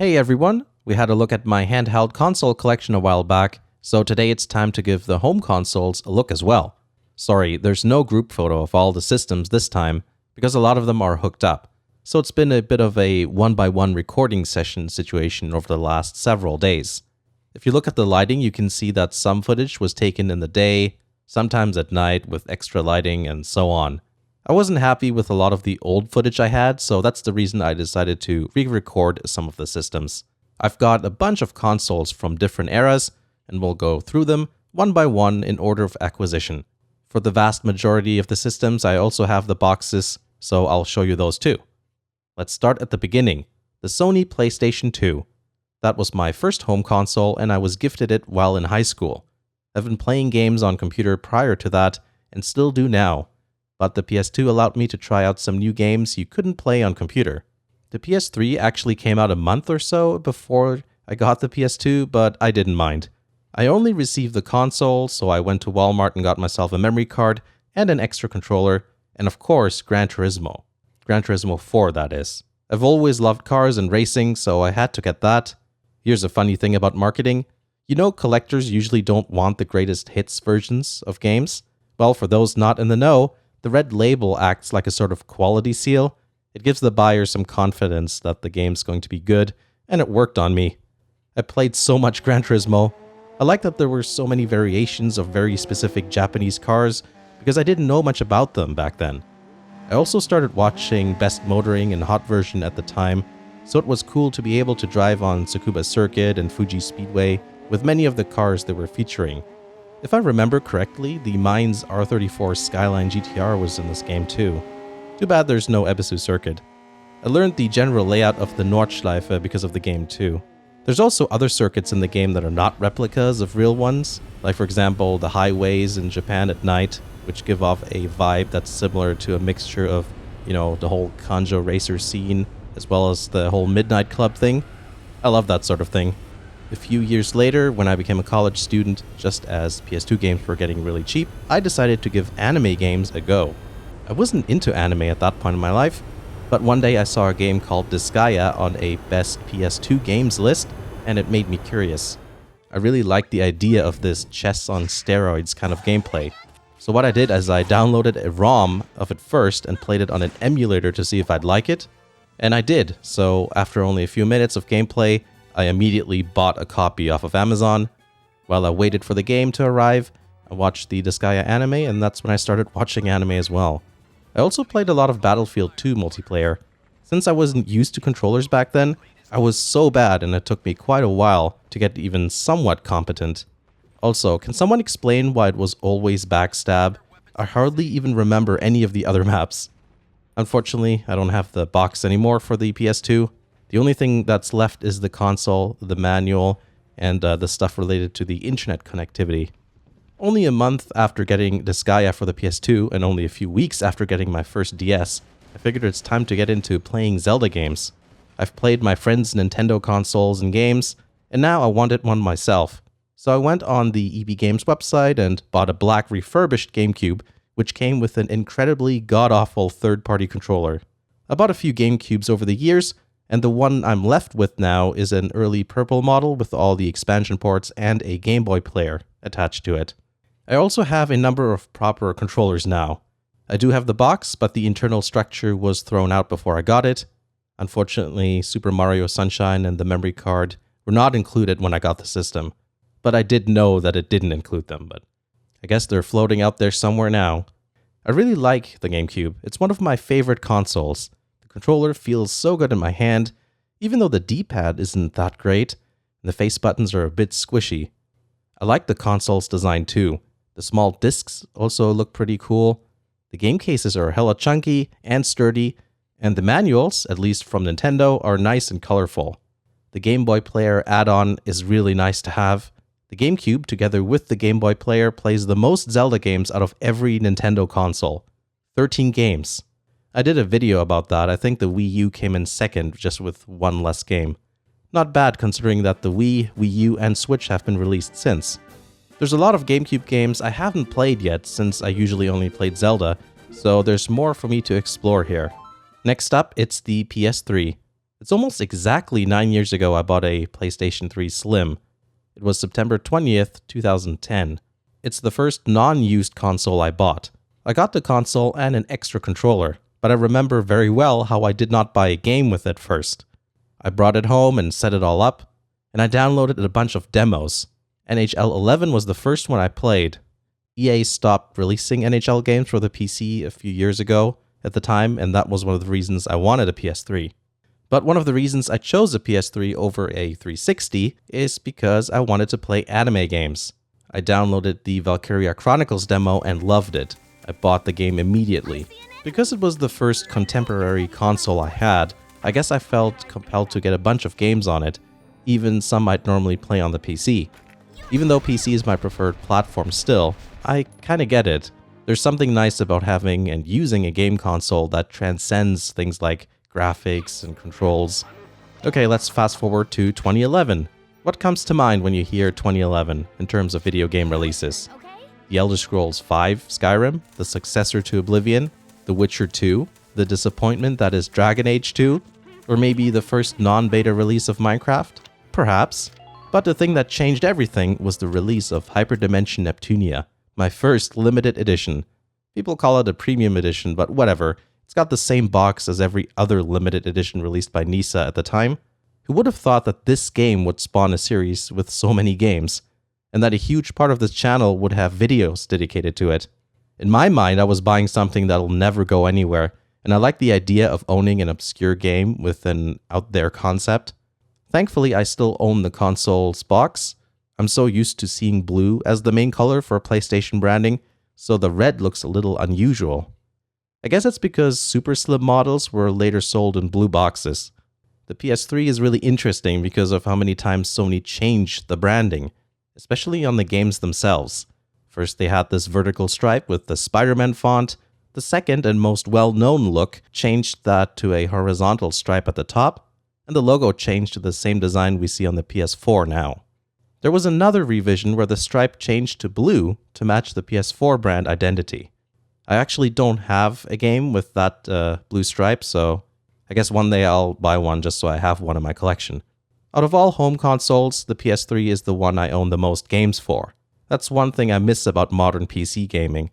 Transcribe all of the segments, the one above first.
Hey everyone, we had a look at my handheld console collection a while back, so today it's time to give the home consoles a look as well. Sorry, there's no group photo of all the systems this time, because a lot of them are hooked up, so it's been a bit of a one-by-one recording session situation over the last several days. If you look at the lighting, you can see that some footage was taken in the day, sometimes at night with extra lighting and so on. I wasn't happy with a lot of the old footage I had, so that's the reason I decided to re-record some of the systems. I've got a bunch of consoles from different eras, and we'll go through them one by one in order of acquisition. For the vast majority of the systems, I also have the boxes, so I'll show you those too. Let's start at the beginning, the Sony Playstation 2. That was my first home console, and I was gifted it while in high school. I've been playing games on computer prior to that, and still do now. But the PS2 allowed me to try out some new games you couldn't play on computer. The PS3 actually came out a month or so before I got the PS2, but I didn't mind. I only received the console, so I went to Walmart and got myself a memory card and an extra controller, and of course, Gran Turismo. Gran Turismo 4, that is. I've always loved cars and racing, so I had to get that. Here's a funny thing about marketing. You know, collectors usually don't want the greatest hits versions of games. Well, for those not in the know, the red label acts like a sort of quality seal. It gives the buyer some confidence that the game's going to be good, and it worked on me. I played so much Gran Turismo. I like that there were so many variations of very specific Japanese cars, because I didn't know much about them back then. I also started watching Best Motoring and Hot Version at the time, so it was cool to be able to drive on Tsukuba Circuit and Fuji Speedway with many of the cars they were featuring. If I remember correctly, the Mainz R34 Skyline GTR was in this game too. Too bad there's no Ebisu circuit. I learned the general layout of the Nordschleife because of the game too. There's also other circuits in the game that are not replicas of real ones, like for example the highways in Japan at night, which give off a vibe that's similar to a mixture of, the whole Kanjo racer scene, as well as the whole Midnight Club thing. I love that sort of thing. A few years later, when I became a college student, just as PS2 games were getting really cheap, I decided to give anime games a go. I wasn't into anime at that point in my life, but one day I saw a game called Disgaea on a best PS2 games list, and it made me curious. I really liked the idea of this chess on steroids kind of gameplay. So what I did is I downloaded a ROM of it first and played it on an emulator to see if I'd like it. And I did, so after only a few minutes of gameplay, I immediately bought a copy off of Amazon. While I waited for the game to arrive, I watched the Disgaea anime, and that's when I started watching anime as well. I also played a lot of Battlefield 2 multiplayer. Since I wasn't used to controllers back then, I was so bad and it took me quite a while to get even somewhat competent. Also, can someone explain why it was always backstab? I hardly even remember any of the other maps. Unfortunately, I don't have the box anymore for the PS2. The only thing that's left is the console, the manual, and the stuff related to the internet connectivity. Only a month after getting Disgaea for the PS2, and only a few weeks after getting my first DS, I figured it's time to get into playing Zelda games. I've played my friends' Nintendo consoles and games, and now I wanted one myself. So I went on the EB Games website and bought a black refurbished Gamecube, which came with an incredibly god-awful third-party controller. I bought a few Gamecubes over the years, and the one I'm left with now is an early purple model with all the expansion ports and a Game Boy player attached to it. I also have a number of proper controllers now. I do have the box, but the internal structure was thrown out before I got it. Unfortunately, Super Mario Sunshine and the memory card were not included when I got the system, but I did know that it didn't include them, but I guess they're floating out there somewhere now. I really like the GameCube. It's one of my favorite consoles. Controller feels so good in my hand, even though the D-pad isn't that great, and the face buttons are a bit squishy. I like the console's design too. The small discs also look pretty cool. The game cases are hella chunky and sturdy, and the manuals, at least from Nintendo, are nice and colorful. The Game Boy Player add-on is really nice to have. The GameCube, together with the Game Boy Player, plays the most Zelda games out of every Nintendo console. 13 games. I did a video about that. I think the Wii U came in second, just with one less game. Not bad considering that the Wii, Wii U, and Switch have been released since. There's a lot of GameCube games I haven't played yet since I usually only played Zelda, so there's more for me to explore here. Next up, it's the PS3. It's almost exactly 9 years ago I bought a PlayStation 3 Slim. It was September 20th, 2010. It's the first non-used console I bought. I got the console and an extra controller, but I remember very well how I did not buy a game with it first. I brought it home and set it all up, and I downloaded a bunch of demos. NHL 11 was the first one I played. EA stopped releasing NHL games for the PC a few years ago at the time, and that was one of the reasons I wanted a PS3. But one of the reasons I chose a PS3 over a 360 is because I wanted to play anime games. I downloaded the Valkyria Chronicles demo and loved it. I bought the game immediately. Because it was the first contemporary console I had, I guess I felt compelled to get a bunch of games on it, even some I'd normally play on the PC. Even though PC is my preferred platform still, I kinda get it. There's something nice about having and using a game console that transcends things like graphics and controls. Okay, let's fast forward to 2011. What comes to mind when you hear 2011 in terms of video game releases? The Elder Scrolls V Skyrim, the successor to Oblivion, The Witcher 2, the disappointment that is Dragon Age 2, or maybe the first non-beta release of Minecraft? Perhaps. But the thing that changed everything was the release of Hyperdimension Neptunia, my first limited edition. People call it a premium edition, but whatever. It's got the same box as every other limited edition released by Nisa at the time. Who would have thought that this game would spawn a series with so many games, and that a huge part of this channel would have videos dedicated to it? In my mind, I was buying something that'll never go anywhere, and I like the idea of owning an obscure game with an out-there concept. Thankfully, I still own the console's box. I'm so used to seeing blue as the main color for PlayStation branding, so the red looks a little unusual. I guess it's because super slim models were later sold in blue boxes. The PS3 is really interesting because of how many times Sony changed the branding, especially on the games themselves. First they had this vertical stripe with the Spider-Man font. The second and most well-known look changed that to a horizontal stripe at the top, and the logo changed to the same design we see on the PS4 now. There was another revision where the stripe changed to blue to match the PS4 brand identity. I actually don't have a game with that blue stripe, so I guess one day I'll buy one just so I have one in my collection. Out of all home consoles, the PS3 is the one I own the most games for. That's one thing I miss about modern PC gaming.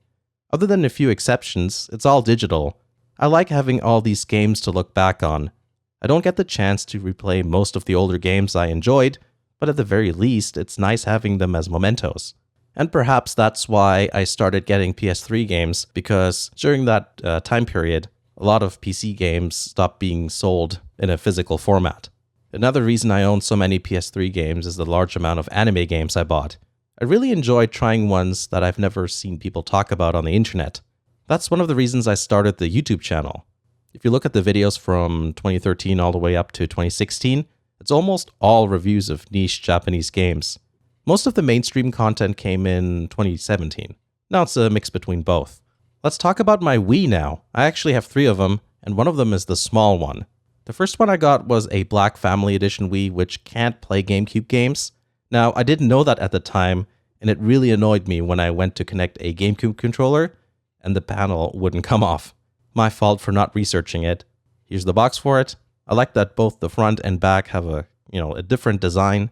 Other than a few exceptions, it's all digital. I like having all these games to look back on. I don't get the chance to replay most of the older games I enjoyed, but at the very least, it's nice having them as mementos. And perhaps that's why I started getting PS3 games, because during that time period, a lot of PC games stopped being sold in a physical format. Another reason I own so many PS3 games is the large amount of anime games I bought. I really enjoyed trying ones that I've never seen people talk about on the internet. That's one of the reasons I started the YouTube channel. If you look at the videos from 2013 all the way up to 2016, it's almost all reviews of niche Japanese games. Most of the mainstream content came in 2017. Now it's a mix between both. Let's talk about my Wii now. I actually have 3 of them, and one of them is the small one. The first one I got was a Black Family Edition Wii, which can't play Gamecube games. Now, I didn't know that at the time, and it really annoyed me when I went to connect a Gamecube controller, and the panel wouldn't come off. My fault for not researching it. Here's the box for it. I like that both the front and back have a different design.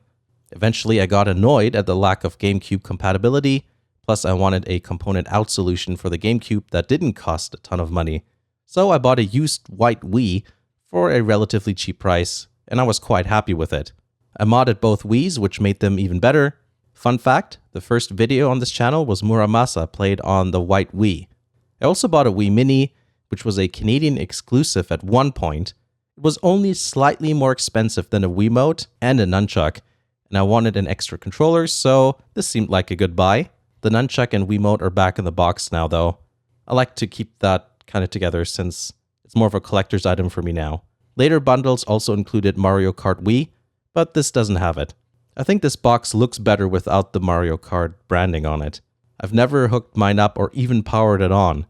Eventually, I got annoyed at the lack of GameCube compatibility, plus I wanted a component out solution for the GameCube that didn't cost a ton of money. So I bought a used white Wii for a relatively cheap price, and I was quite happy with it. I modded both Wiis, which made them even better. Fun fact, the first video on this channel was Muramasa played on the white Wii. I also bought a Wii Mini, which was a Canadian exclusive at one point. It was only slightly more expensive than a Wiimote and a nunchuck, and I wanted an extra controller, so this seemed like a good buy. The nunchuck and Wiimote are back in the box now, though. I like to keep that kind of together since it's more of a collector's item for me now. Later bundles also included Mario Kart Wii, but this doesn't have it. I think this box looks better without the Mario Kart branding on it. I've never hooked mine up or even powered it on.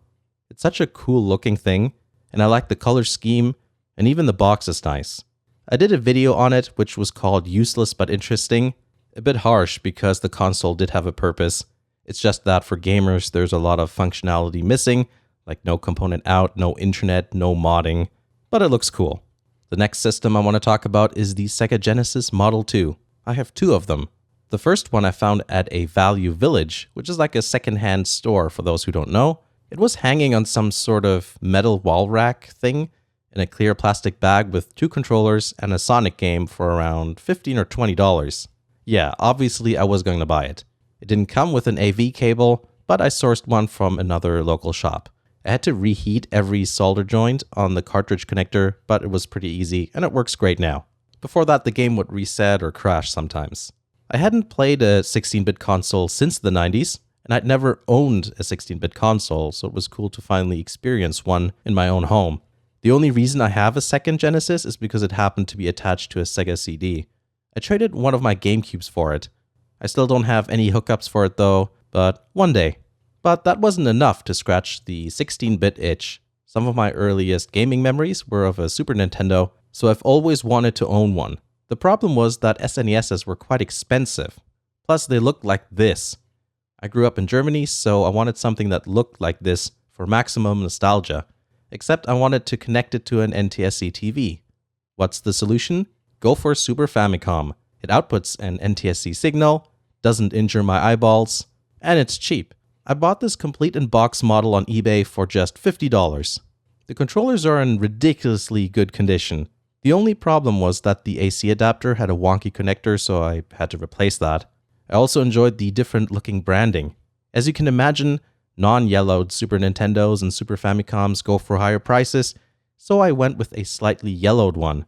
It's such a cool looking thing, and I like the color scheme, and even the box is nice. I did a video on it which was called Useless But Interesting. A bit harsh because the console did have a purpose. It's just that for gamers there's a lot of functionality missing, like no component out, no internet, no modding, but it looks cool. The next system I want to talk about is the Sega Genesis Model 2. I have two of them. The first one I found at a Value Village, which is like a secondhand store for those who don't know. It was hanging on some sort of metal wall rack thing in a clear plastic bag with two controllers and a Sonic game for around $15 or $20. Yeah, obviously I was going to buy it. It didn't come with an AV cable, but I sourced one from another local shop. I had to reheat every solder joint on the cartridge connector, but it was pretty easy and it works great now. Before that, the game would reset or crash sometimes. I hadn't played a 16-bit console since the 90s, and I'd never owned a 16-bit console, so it was cool to finally experience one in my own home. The only reason I have a second Genesis is because it happened to be attached to a Sega CD. I traded one of my Gamecubes for it. I still don't have any hookups for it though, but one day. But that wasn't enough to scratch the 16-bit itch. Some of my earliest gaming memories were of a Super Nintendo, so I've always wanted to own one. The problem was that SNESs were quite expensive. Plus, they looked like this. I grew up in Germany, so I wanted something that looked like this for maximum nostalgia. Except I wanted to connect it to an NTSC TV. What's the solution? Go for Super Famicom. It outputs an NTSC signal, doesn't injure my eyeballs, and it's cheap. I bought this complete-in-box model on eBay for just $50. The controllers are in ridiculously good condition. The only problem was that the AC adapter had a wonky connector, so I had to replace that. I also enjoyed the different-looking branding. As you can imagine, non-yellowed Super Nintendos and Super Famicoms go for higher prices, so I went with a slightly yellowed one.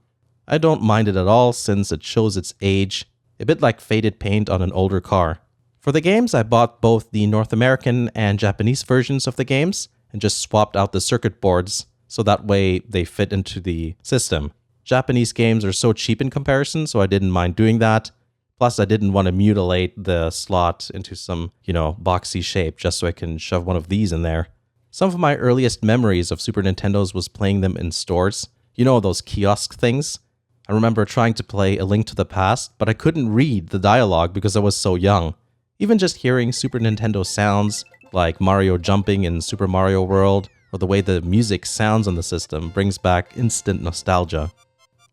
I don't mind it at all since it shows its age, a bit like faded paint on an older car. For the games, I bought both the North American and Japanese versions of the games and just swapped out the circuit boards so that way they fit into the system. Japanese games are so cheap in comparison, so I didn't mind doing that. Plus, I didn't want to mutilate the slot into some, boxy shape just so I can shove one of these in there. Some of my earliest memories of Super Nintendos was playing them in stores. You know, those kiosk things? I remember trying to play A Link to the Past, but I couldn't read the dialogue because I was so young. Even just hearing Super Nintendo sounds, like Mario jumping in Super Mario World, or the way the music sounds on the system brings back instant nostalgia.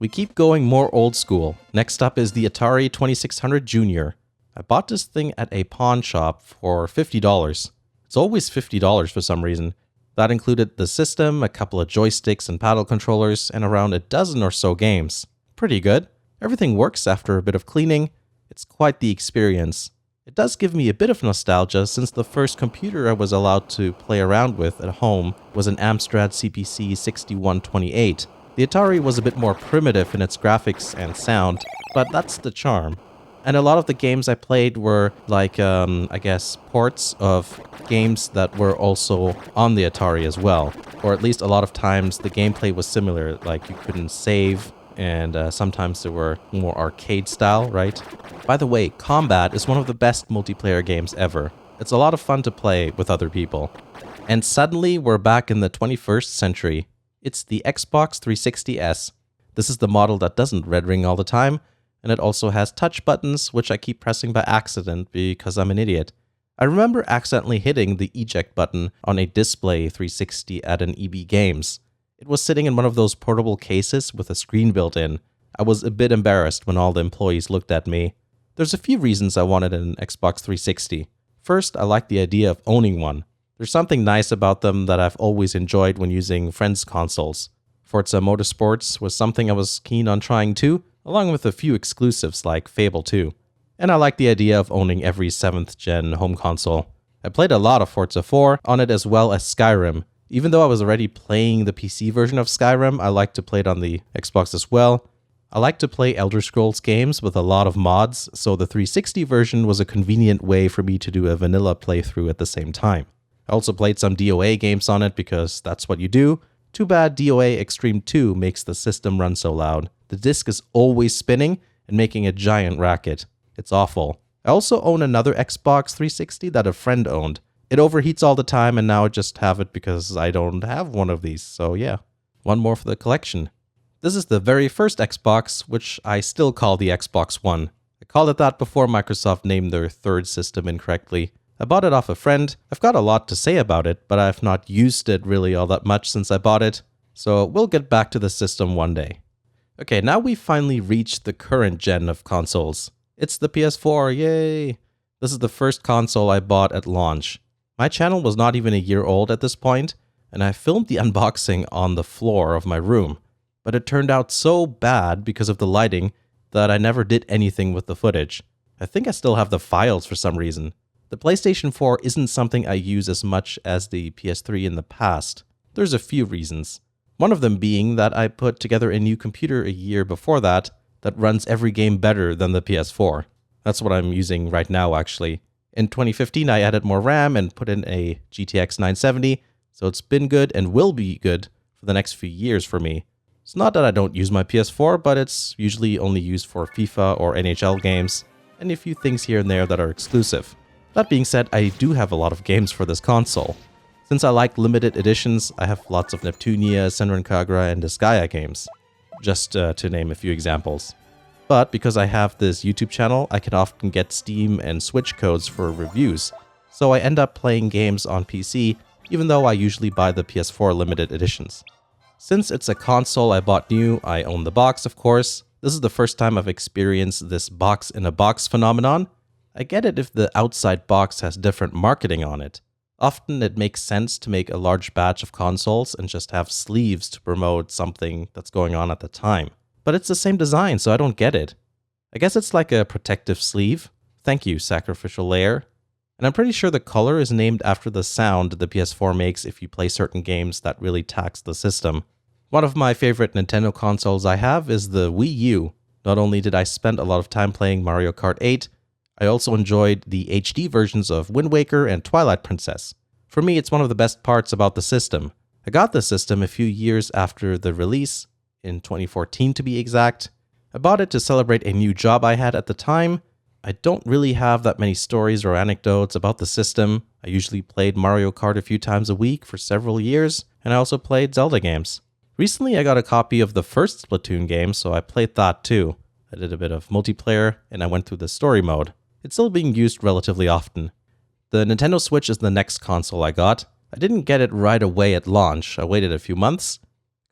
We keep going more old school. Next up is the Atari 2600 Junior. I bought this thing at a pawn shop for $50. It's always $50 for some reason. That included the system, a couple of joysticks and paddle controllers, and around a dozen or so games. Pretty good. Everything works after a bit of cleaning. It's quite the experience. It does give me a bit of nostalgia since the first computer I was allowed to play around with at home was an Amstrad Cpc 6128. The Atari was a bit more primitive in its graphics and sound, but that's the charm. And a lot of the games I played were like, ports of games that were also on the Atari as well. Or at least a lot of times the gameplay was similar, like you couldn't save, and sometimes they were more arcade style, right? By the way, Combat is one of the best multiplayer games ever. It's a lot of fun to play with other people. And suddenly we're back in the 21st century. It's the Xbox 360S. This is the model that doesn't red ring all the time, and it also has touch buttons, which I keep pressing by accident because I'm an idiot. I remember accidentally hitting the eject button on a Display 360 at an EB Games. It was sitting in one of those portable cases with a screen built in. I was a bit embarrassed when all the employees looked at me. There's a few reasons I wanted an Xbox 360. First, I like the idea of owning one. There's something nice about them that I've always enjoyed when using friends' consoles. Forza Motorsports was something I was keen on trying too, along with a few exclusives like Fable 2. And I like the idea of owning every 7th gen home console. I played a lot of Forza 4 on it as well as Skyrim. Even though I was already playing the PC version of Skyrim, I like to play it on the Xbox as well. I like to play Elder Scrolls games with a lot of mods, so the 360 version was a convenient way for me to do a vanilla playthrough at the same time. I also played some DOA games on it because that's what you do. Too bad DOA Extreme 2 makes the system run so loud. The disc is always spinning and making a giant racket. It's awful. I also own another Xbox 360 that a friend owned. It overheats all the time and now I just have it because I don't have one of these, so yeah. One more for the collection. This is the very first Xbox, which I still call the Xbox One. I called it that before Microsoft named their third system incorrectly. I bought it off a friend. I've got a lot to say about it, but I've not used it really all that much since I bought it, so we'll get back to the system one day. Okay, now we finally reached the current gen of consoles. It's the PS4, yay! This is the first console I bought at launch. My channel was not even a year old at this point, and I filmed the unboxing on the floor of my room. But it turned out so bad because of the lighting that I never did anything with the footage. I think I still have the files for some reason. The PlayStation 4 isn't something I use as much as the PS3 in the past. There's a few reasons. One of them being that I put together a new computer a year before that runs every game better than the PS4. That's what I'm using right now, actually. In 2015, I added more RAM and put in a GTX 970, so it's been good and will be good for the next few years for me. It's not that I don't use my PS4, but it's usually only used for FIFA or NHL games, and a few things here and there that are exclusive. That being said, I do have a lot of games for this console. Since I like limited editions, I have lots of Neptunia, Senran Kagura, and Disgaea games, just to name a few examples. But because I have this YouTube channel, I can often get Steam and Switch codes for reviews, so I end up playing games on PC, even though I usually buy the PS4 limited editions. Since it's a console I bought new, I own the box, of course. This is the first time I've experienced this box-in-a-box phenomenon. I get it if the outside box has different marketing on it. Often it makes sense to make a large batch of consoles and just have sleeves to promote something that's going on at the time. But it's the same design, so I don't get it. I guess it's like a protective sleeve. Thank you, Sacrificial Layer. And I'm pretty sure the color is named after the sound the PS4 makes if you play certain games that really tax the system. One of my favorite Nintendo consoles I have is the Wii U. Not only did I spend a lot of time playing Mario Kart 8, I also enjoyed the HD versions of Wind Waker and Twilight Princess. For me, it's one of the best parts about the system. I got the system a few years after the release, in 2014 to be exact. I bought it to celebrate a new job I had at the time. I don't really have that many stories or anecdotes about the system. I usually played Mario Kart a few times a week for several years, and I also played Zelda games. Recently, I got a copy of the first Splatoon game, so I played that too. I did a bit of multiplayer, and I went through the story mode. It's still being used relatively often. The Nintendo Switch is the next console I got. I didn't get it right away at launch. I waited a few months.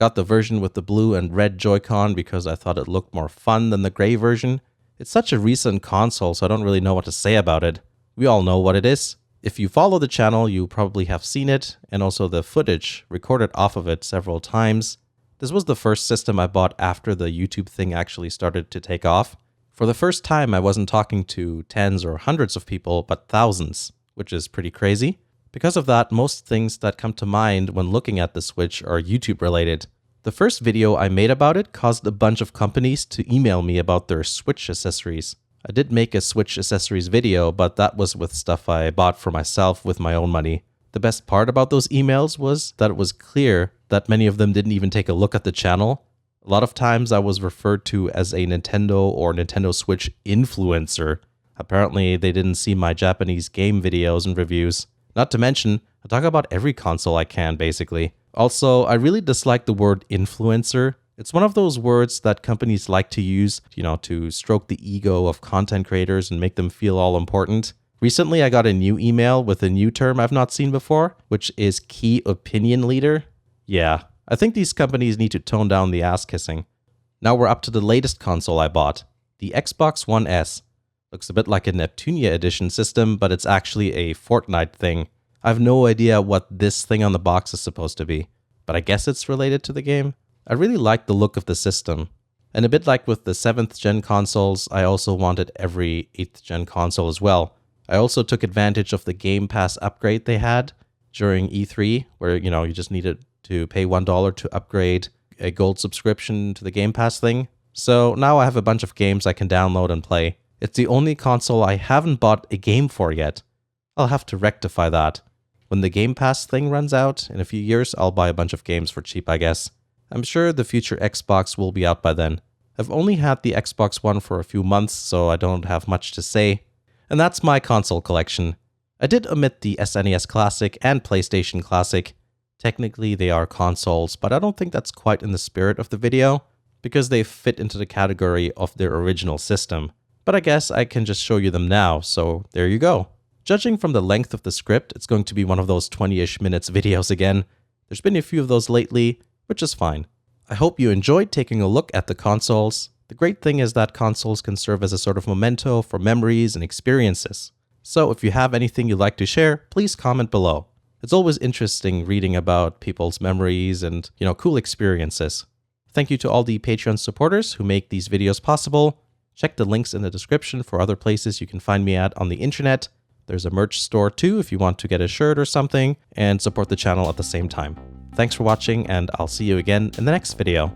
Got the version with the blue and red Joy-Con because I thought it looked more fun than the gray version. It's such a recent console, so I don't really know what to say about it. We all know what it is. If you follow the channel, you probably have seen it, and also the footage recorded off of it several times. This was the first system I bought after the YouTube thing actually started to take off. For the first time, I wasn't talking to tens or hundreds of people, but thousands, which is pretty crazy. Because of that, most things that come to mind when looking at the Switch are YouTube related. The first video I made about it caused a bunch of companies to email me about their Switch accessories. I did make a Switch accessories video, but that was with stuff I bought for myself with my own money. The best part about those emails was that it was clear that many of them didn't even take a look at the channel. A lot of times I was referred to as a Nintendo or Nintendo Switch influencer. Apparently they didn't see my Japanese game videos and reviews. Not to mention, I talk about every console I can, basically. Also, I really dislike the word influencer. It's one of those words that companies like to use, to stroke the ego of content creators and make them feel all important. Recently, I got a new email with a new term I've not seen before, which is key opinion leader. Yeah, I think these companies need to tone down the ass kissing. Now we're up to the latest console I bought, the Xbox One S. Looks a bit like a Neptunia edition system, but it's actually a Fortnite thing. I have no idea what this thing on the box is supposed to be, but I guess it's related to the game. I really like the look of the system. And a bit like with the 7th gen consoles, I also wanted every 8th gen console as well. I also took advantage of the Game Pass upgrade they had during E3, where, you just needed to pay $1 to upgrade a gold subscription to the Game Pass thing. So now I have a bunch of games I can download and play. It's the only console I haven't bought a game for yet. I'll have to rectify that. When the Game Pass thing runs out in a few years, I'll buy a bunch of games for cheap, I guess. I'm sure the future Xbox will be out by then. I've only had the Xbox One for a few months, so I don't have much to say. And that's my console collection. I did omit the SNES Classic and PlayStation Classic. Technically, they are consoles, but I don't think that's quite in the spirit of the video, because they fit into the category of their original system. But I guess I can just show you them now, so there you go. Judging from the length of the script, it's going to be one of those 20-ish minutes videos again. There's been a few of those lately, which is fine. I hope you enjoyed taking a look at the consoles. The great thing is that consoles can serve as a sort of memento for memories and experiences. So if you have anything you'd like to share, please comment below. It's always interesting reading about people's memories and, cool experiences. Thank you to all the Patreon supporters who make these videos possible. Check the links in the description for other places you can find me at on the internet. There's a merch store too if you want to get a shirt or something and support the channel at the same time. Thanks for watching, and I'll see you again in the next video.